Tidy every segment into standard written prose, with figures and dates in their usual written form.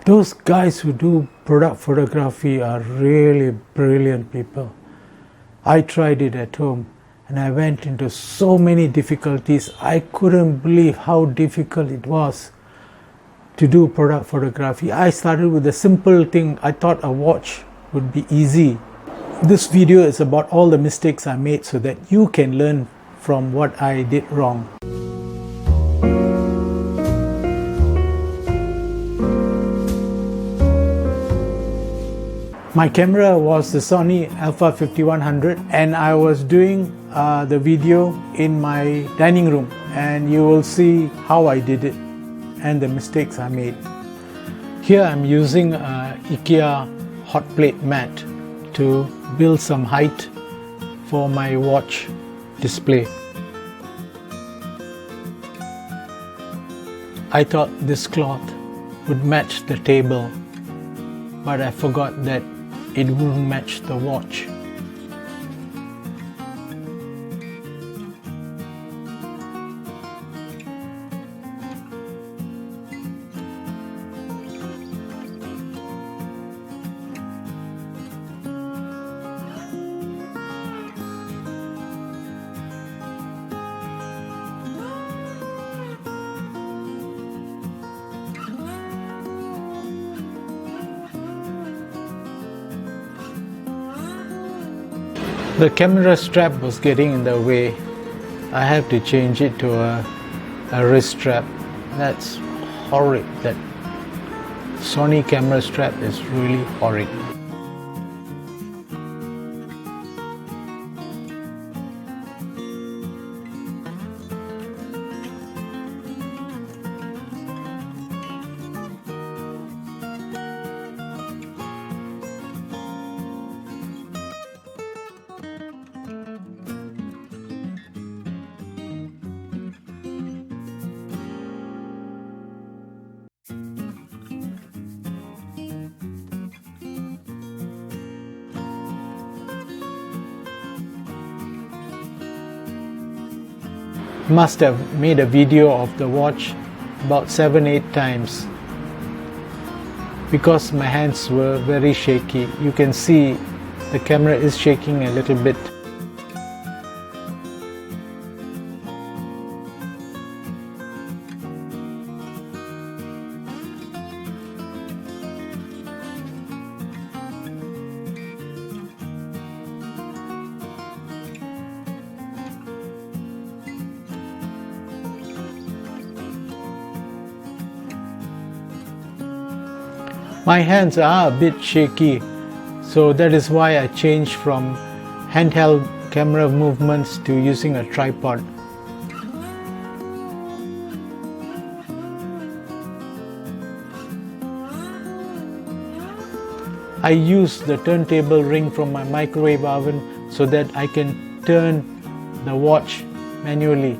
Those guys who do product photography are really brilliant people. I tried it at home and I went into so many difficulties. I couldn't believe how difficult it was to do product photography. I started with a simple thing. I thought a watch would be easy. This video is about all the mistakes I made so that you can learn from what I did wrong. My camera was the Sony Alpha 5100 and I was doing the video in my dining room, and you will see how I did it and the mistakes I made. Here I'm using IKEA hot plate mat to build some height for my watch display. I thought this cloth would match the table, but I forgot that it wouldn't match the watch. The camera strap was getting in the way. I have to change it to a wrist strap. That's horrid. That Sony camera strap is really horrid. Must have made a video of the watch about 7-8 times because my hands were very shaky. You can see the camera is shaking a little bit. My hands are a bit shaky, so that is why I changed from handheld camera movements to using a tripod. I use the turntable ring from my microwave oven so that I can turn the watch manually.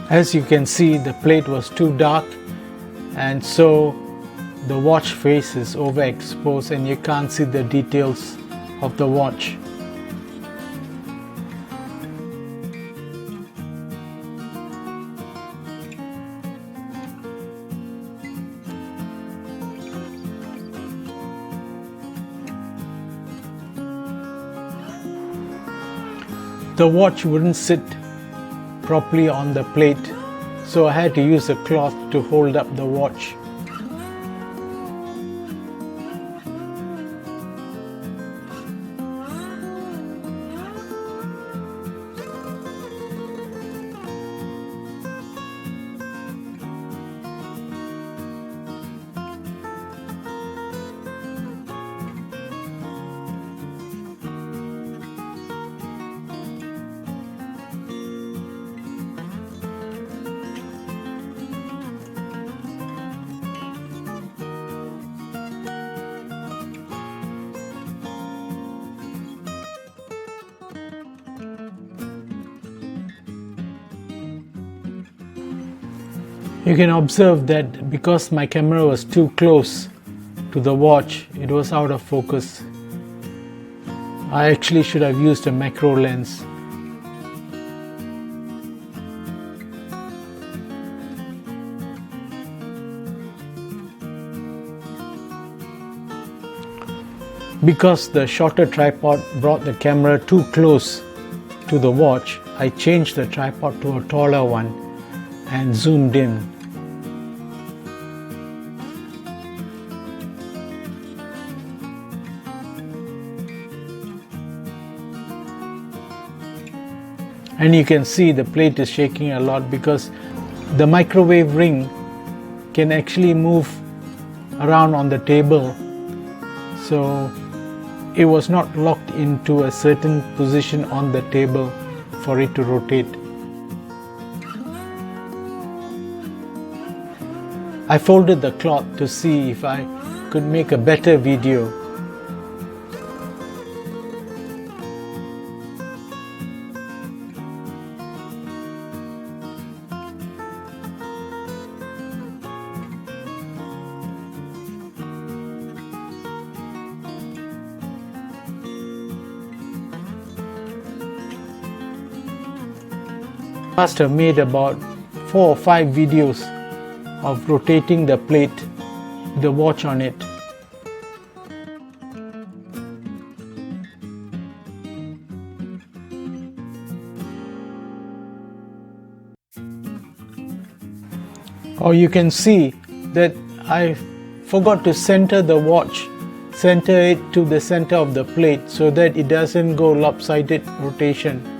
As you can see, the plate was too dark, and so the watch face is overexposed and you can't see the details of the watch. The watch wouldn't sit properly on the plate, so I had to use a cloth to hold up the watch. You can observe that because my camera was too close to the watch, it was out of focus. I actually should have used a macro lens. Because the shorter tripod brought the camera too close to the watch, I changed the tripod to a taller one and zoomed in. And you can see the plate is shaking a lot because the microwave ring can actually move around on the table. So it was not locked into a certain position on the table for it to rotate. I folded the cloth to see if I could make a better video. I must have made about 4 or 5 videos of rotating the plate, the watch on it. Or you can see that I forgot to center the watch, center it to the center of the plate so that it doesn't go lopsided rotation.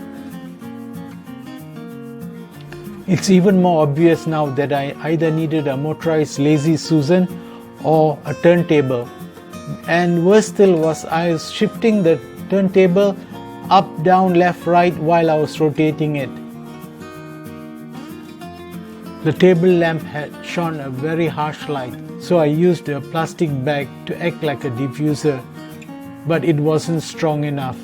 It's even more obvious now that I either needed a motorized Lazy Susan or a turntable. And worse still was I was shifting the turntable up, down, left, right while I was rotating it. The table lamp had shone a very harsh light, so I used a plastic bag to act like a diffuser, but it wasn't strong enough.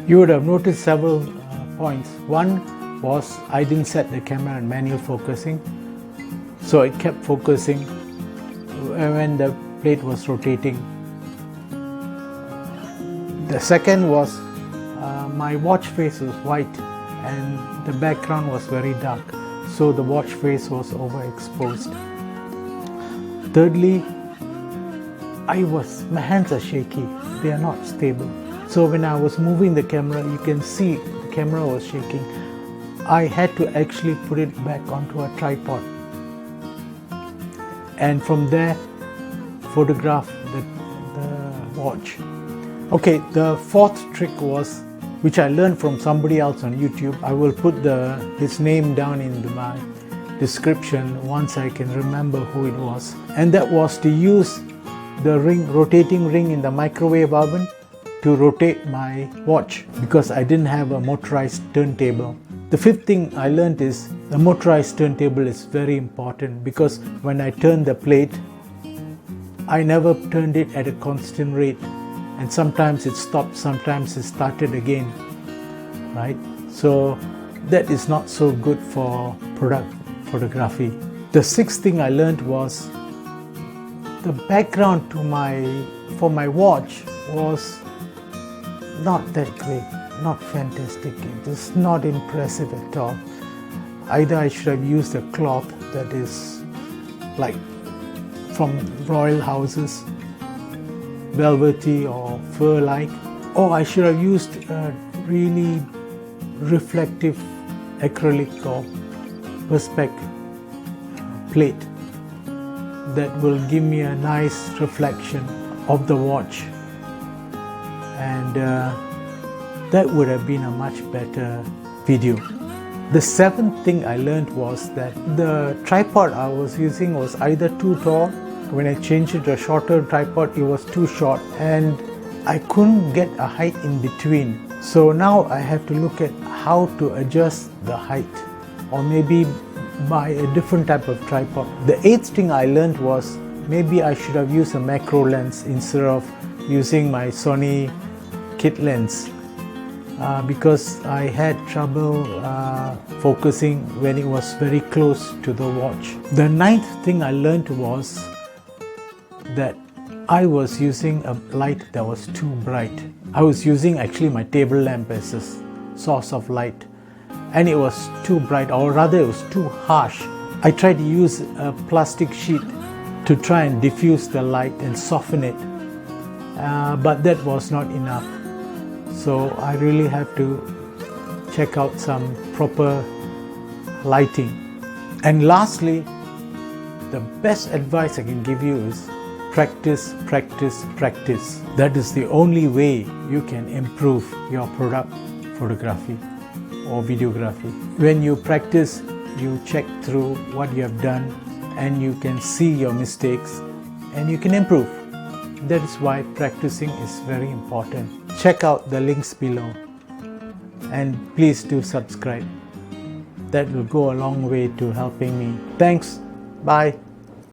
You would have noticed several points. One was I didn't set the camera in manual focusing, so it kept focusing when the plate was rotating. The second was my watch face was white and the background was very dark, so the watch face was overexposed. Thirdly, my hands are shaky, they are not stable. So when I was moving the camera, you can see the camera was shaking. I had to actually put it back onto a tripod and from there photograph the watch. Okay, the fourth trick was, which I learned from somebody else on YouTube. I will put his name down in my description once I can remember who it was. And that was to use the rotating ring in the microwave oven to rotate my watch because I didn't have a motorized turntable. The fifth thing I learned is the motorized turntable is very important because when I turn the plate, I never turned it at a constant rate, and sometimes it stopped, sometimes it started again, right? So that is not so good for product photography. The sixth thing I learned was the background for my watch was not that great, not fantastic. It is not impressive at all. Either I should have used a cloth that is like from royal houses, velvety or fur-like, or I should have used a really reflective acrylic or perspex plate that will give me a nice reflection of the watch, and that would have been a much better video. The seventh thing I learned was that the tripod I was using was either too tall. When I changed it to a shorter tripod, it was too short and I couldn't get a height in between. So now I have to look at how to adjust the height, or maybe buy a different type of tripod. The eighth thing I learned was maybe I should have used a macro lens instead of using my Sony kit lens because I had trouble focusing when it was very close to the watch. The ninth thing I learned was that I was using a light that was too bright. I was using actually my table lamp as a source of light, and it was too bright, or rather it was too harsh. I tried to use a plastic sheet to try and diffuse the light and soften it, but that was not enough. So I really have to check out some proper lighting. And lastly, the best advice I can give you is practice, practice, practice. That is the only way you can improve your product photography or videography. When you practice, you check through what you have done and you can see your mistakes and you can improve. That is why practicing is very important. Check out the links below and please do subscribe. That will go a long way to helping me. Thanks. Bye.